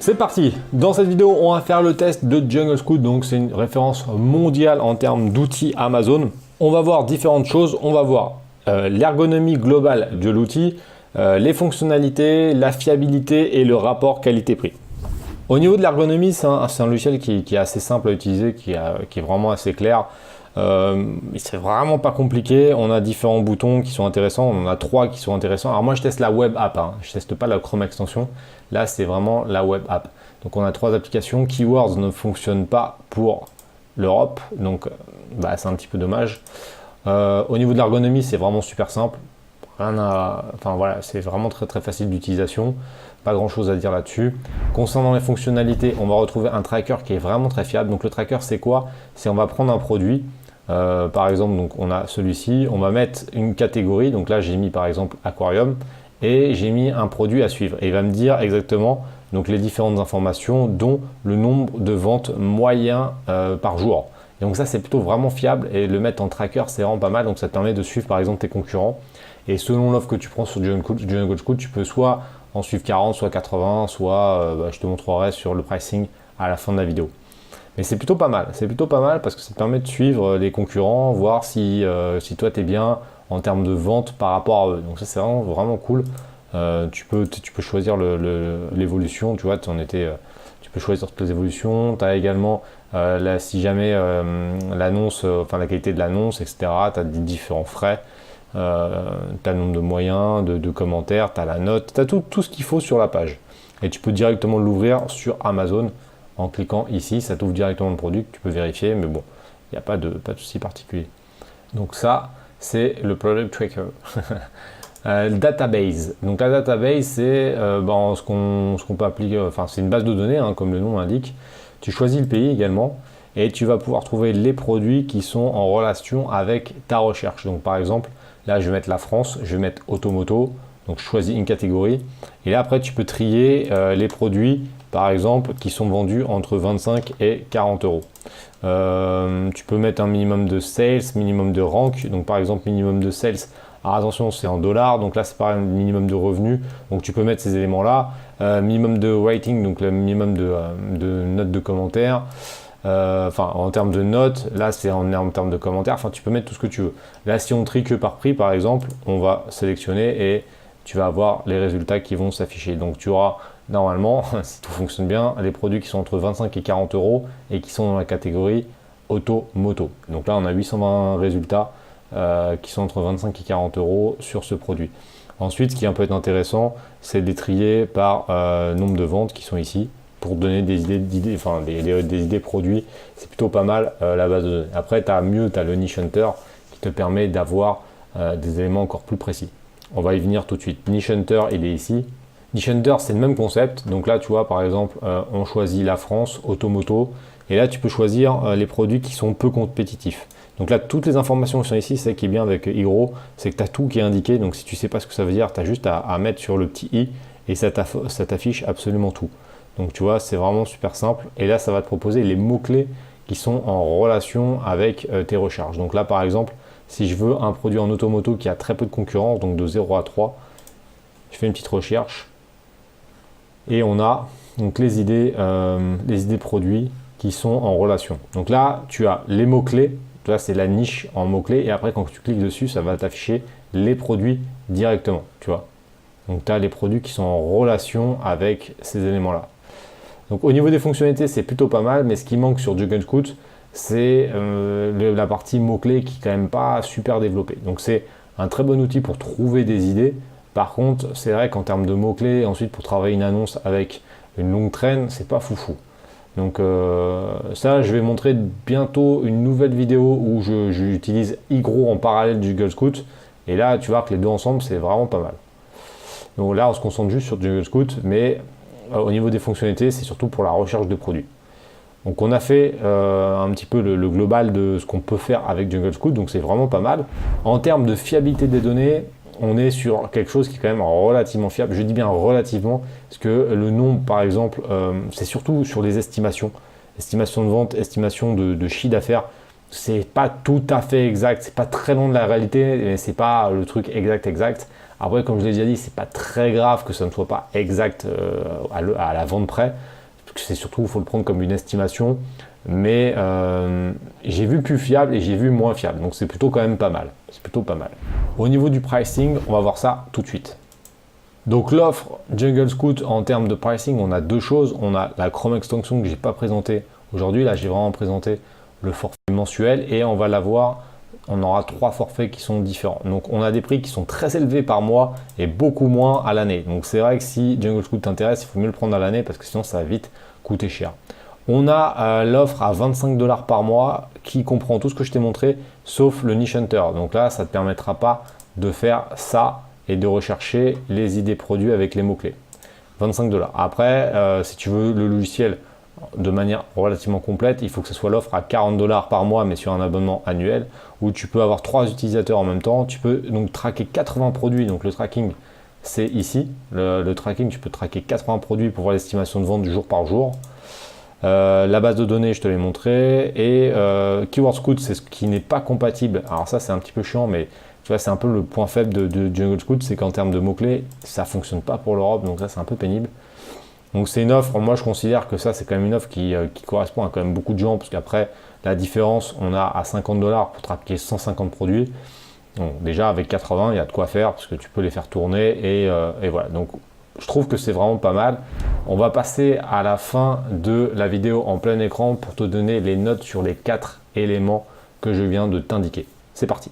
C'est parti. Dans cette vidéo, on va faire le test de Jungle Scout. Donc, c'est une référence mondiale en termes d'outils Amazon. On va voir différentes choses. On va voir l'ergonomie globale de l'outil, les fonctionnalités, la fiabilité et le rapport qualité-prix. Au niveau de l'ergonomie, c'est un logiciel qui est assez simple à utiliser, qui est vraiment assez clair. C'est vraiment pas compliqué. On a différents boutons qui sont intéressants. On en a 3 qui sont intéressants. Alors moi, je teste la web app. Je teste pas la Chrome extension. Là, c'est vraiment la web app. Donc, on a 3 applications. Keywords ne fonctionne pas pour l'Europe. Donc, c'est un petit peu dommage. Au niveau de l'ergonomie, c'est vraiment super simple. C'est vraiment très très facile d'utilisation. Pas grand chose à dire là-dessus. Concernant les fonctionnalités, on va retrouver un tracker qui est vraiment très fiable. Donc, le tracker, c'est quoi? C'est on va prendre un produit. Par exemple, donc on a celui-ci, on va mettre une catégorie, donc là j'ai mis par exemple aquarium et j'ai mis un produit à suivre et il va me dire exactement donc les différentes informations dont le nombre de ventes moyen par jour. Et donc ça c'est plutôt vraiment fiable et le mettre en tracker c'est vraiment pas mal, donc ça te permet de suivre par exemple tes concurrents et selon l'offre que tu prends sur Jungle Scout, tu peux soit en suivre 40, soit 80, soit je te montrerai sur le pricing à la fin de la vidéo. Mais c'est plutôt pas mal, parce que ça te permet de suivre les concurrents, voir si toi tu es bien en termes de vente par rapport à eux. Donc ça c'est vraiment cool. Tu peux choisir l'évolution, tu vois, tu peux choisir toutes les évolutions. Tu as également, si jamais l'annonce, la qualité de l'annonce, etc. Tu as des différents frais. Tu as le nombre de moyens, de commentaires, tu as la note, tu as tout ce qu'il faut sur la page. Et tu peux directement l'ouvrir sur Amazon. En cliquant ici, ça t'ouvre directement le produit que tu peux vérifier, mais bon, il n'y a pas de souci particulier. Donc ça, c'est le Product Tracker. Le database. Donc la database, c'est ce qu'on peut appliquer, c'est une base de données, comme le nom l'indique. Tu choisis le pays également et tu vas pouvoir trouver les produits qui sont en relation avec ta recherche. Donc par exemple, là, je vais mettre la France, je vais mettre automoto. Donc je choisis une catégorie et là après tu peux trier les produits par exemple qui sont vendus entre 25 et 40 euros. Tu peux mettre un minimum de sales, minimum de rank. Donc par exemple minimum de sales, alors attention c'est en dollars, donc là c'est pareil, minimum de revenus. Donc tu peux mettre ces éléments là. Minimum de rating, donc le minimum de notes de commentaires. En termes de notes, là c'est en termes de commentaires, tu peux mettre tout ce que tu veux. Là si on trie que par prix par exemple, on va sélectionner et tu vas avoir les résultats qui vont s'afficher. Donc tu auras normalement, si tout fonctionne bien, les produits qui sont entre 25 et 40 euros et qui sont dans la catégorie auto-moto. Donc là on a 820 résultats qui sont entre 25 et 40 euros sur ce produit. Ensuite, ce qui peut être intéressant, c'est de les trier par nombre de ventes qui sont ici pour donner des idées produits. C'est plutôt pas mal la base de données. Après, tu as le Niche Hunter qui te permet d'avoir des éléments encore plus précis. On va y venir tout de suite. Niche Hunter, il est ici. Niche Hunter, c'est le même concept. Donc là, tu vois, par exemple, on choisit la France, automoto. Et là, tu peux choisir les produits qui sont peu compétitifs. Donc là, toutes les informations qui sont ici, c'est ce qui est bien avec iGrow, c'est que tu as tout qui est indiqué. Donc si tu ne sais pas ce que ça veut dire, tu as juste à mettre sur le petit i et ça t'affiche absolument tout. Donc tu vois, c'est vraiment super simple. Et là, ça va te proposer les mots-clés qui sont en relation avec tes recherches. Donc là, par exemple, si je veux un produit en automoto qui a très peu de concurrence, donc de 0 à 3, je fais une petite recherche et on a donc les idées produits qui sont en relation. Donc là, tu as les mots-clés, là c'est la niche en mots-clés et après quand tu cliques dessus, ça va t'afficher les produits directement, tu vois. Donc tu as les produits qui sont en relation avec ces éléments-là. Donc au niveau des fonctionnalités, c'est plutôt pas mal, mais ce qui manque sur Jungle Scout, c'est la partie mots-clés qui est quand même pas super développée. Donc c'est un très bon outil pour trouver des idées. Par contre, c'est vrai qu'en termes de mots-clés, ensuite pour travailler une annonce avec une longue traîne, c'est pas foufou. Donc ça, je vais montrer bientôt une nouvelle vidéo où j'utilise iGrow en parallèle du Jungle Scout. Et là, tu vois que les deux ensemble, c'est vraiment pas mal. Donc là, on se concentre juste sur Jungle Scout, mais au niveau des fonctionnalités, c'est surtout pour la recherche de produits. Donc on a fait un petit peu le global de ce qu'on peut faire avec Jungle Scout, donc c'est vraiment pas mal. En termes de fiabilité des données, on est sur quelque chose qui est quand même relativement fiable. Je dis bien relativement, parce que le nombre, par exemple, c'est surtout sur les estimations. Estimation de vente, estimation de chiffre d'affaires, c'est pas tout à fait exact, c'est pas très loin de la réalité, mais c'est pas le truc exact. Après, comme je l'ai déjà dit, c'est pas très grave que ça ne soit pas exact à la vente près. c'est surtout, il faut le prendre comme une estimation. Mais j'ai vu plus fiable et j'ai vu moins fiable. Donc c'est plutôt quand même pas mal. C'est plutôt pas mal. Au niveau du pricing, on va voir ça tout de suite. Donc l'offre Jungle Scout en termes de pricing, on a deux choses. On a la Chrome Extension que j'ai pas présenté aujourd'hui. Là, j'ai vraiment présenté le forfait mensuel et on va l'avoir. On aura 3 forfaits qui sont différents. Donc on a des prix qui sont très élevés par mois et beaucoup moins à l'année. Donc c'est vrai que si Jungle Scout t'intéresse, il faut mieux le prendre à l'année parce que sinon ça va vite coûter cher. On a l'offre à 25 $ par mois qui comprend tout ce que je t'ai montré sauf le Niche Hunter. Donc là, ça ne te permettra pas de faire ça et de rechercher les idées produits avec les mots-clés. 25 $. Après, si tu veux le logiciel de manière relativement complète, il faut que ce soit l'offre à 40 $ par mois, mais sur un abonnement annuel, où tu peux avoir 3 utilisateurs en même temps. Tu peux donc traquer 80 produits. Donc le tracking, c'est ici. Le tracking, tu peux traquer 80 produits pour voir l'estimation de vente du jour par jour. La base de données, je te l'ai montré. Et Keyword Scout, c'est ce qui n'est pas compatible. Alors ça, c'est un petit peu chiant, mais tu vois, c'est un peu le point faible de Jungle Scout, c'est qu'en termes de mots-clés, ça ne fonctionne pas pour l'Europe. Donc ça, c'est un peu pénible. Donc c'est une offre, moi je considère que ça c'est quand même une offre qui correspond à quand même beaucoup de gens, parce qu'après la différence, on a à 50 $ pour traquer 150 produits. Donc déjà avec 80, il y a de quoi faire, parce que tu peux les faire tourner et voilà. Donc je trouve que c'est vraiment pas mal. On va passer à la fin de la vidéo en plein écran pour te donner les notes sur les 4 éléments que je viens de t'indiquer. C'est parti.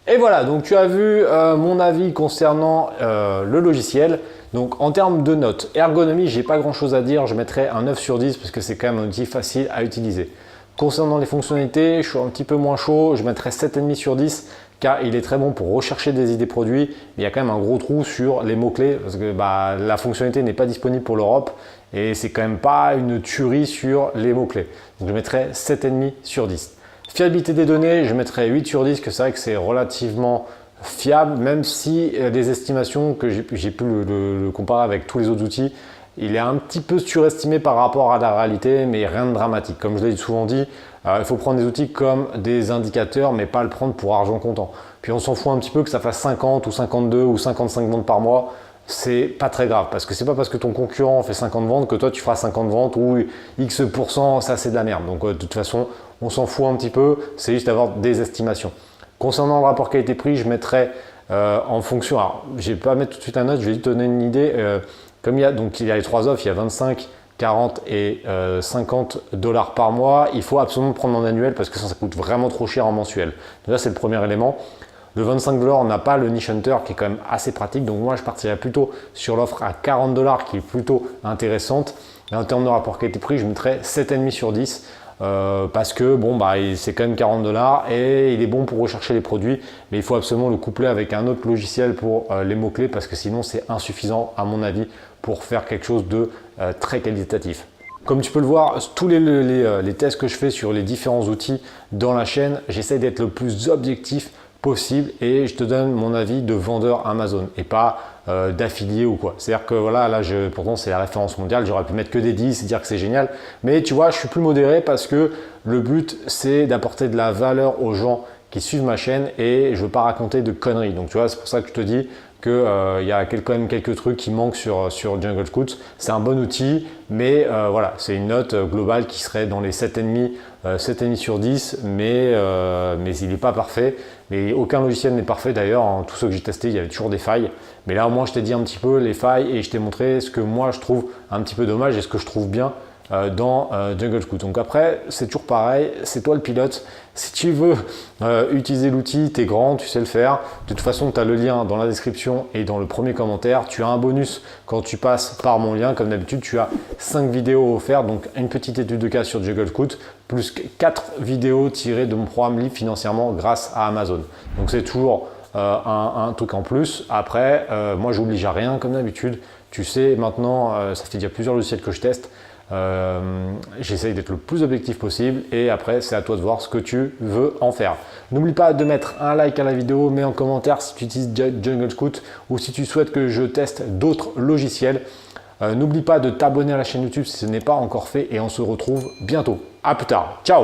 Et voilà, donc tu as vu mon avis concernant le logiciel. Donc en termes de notes, ergonomie, j'ai pas grand chose à dire, je mettrai un 9 sur 10 parce que c'est quand même un outil facile à utiliser. Concernant les fonctionnalités, je suis un petit peu moins chaud, je mettrai 7,5 sur 10 car il est très bon pour rechercher des idées produits. Mais il y a quand même un gros trou sur les mots-clés parce que la fonctionnalité n'est pas disponible pour l'Europe et c'est quand même pas une tuerie sur les mots-clés. Donc je mettrai 7,5 sur 10. Fiabilité des données, je mettrai 8 sur 10, que c'est vrai que c'est relativement fiable, même si les estimations que j'ai pu le comparer avec tous les autres outils, il est un petit peu surestimé par rapport à la réalité, mais rien de dramatique. Comme je l'ai souvent dit, il faut prendre des outils comme des indicateurs, mais pas le prendre pour argent comptant. Puis on s'en fout un petit peu que ça fasse 50 ou 52 ou 55 ventes par mois. C'est pas très grave parce que c'est pas parce que ton concurrent fait 50 ventes que toi tu feras 50 ventes ou X%, ça c'est de la merde. Donc de toute façon, on s'en fout un petit peu, c'est juste d'avoir des estimations. Concernant le rapport qualité-prix, je mettrai en fonction, alors je ne vais pas mettre tout de suite un note, je vais te donner une idée. Comme il y a les 3 offres, il y a 25, 40 et 50 $ par mois, il faut absolument prendre en annuel parce que ça coûte vraiment trop cher en mensuel. Donc là c'est le premier élément. Le 25 $, on n'a pas le Niche Hunter qui est quand même assez pratique. Donc moi, je partirais plutôt sur l'offre à 40 $ qui est plutôt intéressante. Et en termes de rapport qualité-prix, je mettrais 7,5 sur 10 parce que bon, c'est quand même 40 $ et il est bon pour rechercher les produits. Mais il faut absolument le coupler avec un autre logiciel pour les mots-clés parce que sinon, c'est insuffisant à mon avis pour faire quelque chose de très qualitatif. Comme tu peux le voir, tous les tests que je fais sur les différents outils dans la chaîne, j'essaie d'être le plus objectif possible et je te donne mon avis de vendeur Amazon et pas d'affilié ou quoi. C'est-à-dire que voilà, là pourtant c'est la référence mondiale, j'aurais pu mettre que des 10 et dire que c'est génial, mais tu vois, je suis plus modéré parce que le but c'est d'apporter de la valeur aux gens qui suivent ma chaîne et je veux pas raconter de conneries. Donc tu vois, c'est pour ça que je te dis qu'il y a quand même quelques trucs qui manquent sur Jungle Scout. C'est un bon outil, mais voilà, c'est une note globale qui serait dans les 7,5 sur 10, mais il n'est pas parfait. Mais aucun logiciel n'est parfait d'ailleurs. En tous ceux que j'ai testés, il y avait toujours des failles. Mais là, au moins, je t'ai dit un petit peu les failles et je t'ai montré ce que moi je trouve un petit peu dommage et ce que je trouve bien dans Jungle Scout. Donc après, c'est toujours pareil, c'est toi le pilote. Si tu veux utiliser l'outil, tu es grand, tu sais le faire. De toute façon, tu as le lien dans la description et dans le premier commentaire. Tu as un bonus quand tu passes par mon lien. Comme d'habitude, tu as 5 vidéos offertes, donc une petite étude de cas sur Jungle Scout, plus 4 vidéos tirées de mon programme libre financièrement grâce à Amazon. Donc c'est toujours un truc en plus. Après, moi, j'oblige à rien comme d'habitude. Tu sais, maintenant, ça fait déjà plusieurs logiciels que je teste. J'essaye d'être le plus objectif possible et après c'est à toi de voir ce que tu veux en faire. N'oublie pas de mettre un like à la vidéo, mets en commentaire si tu utilises Jungle Scout ou si tu souhaites que je teste d'autres logiciels. N'oublie pas de t'abonner à la chaîne YouTube si ce n'est pas encore fait et on se retrouve bientôt. À plus tard, ciao!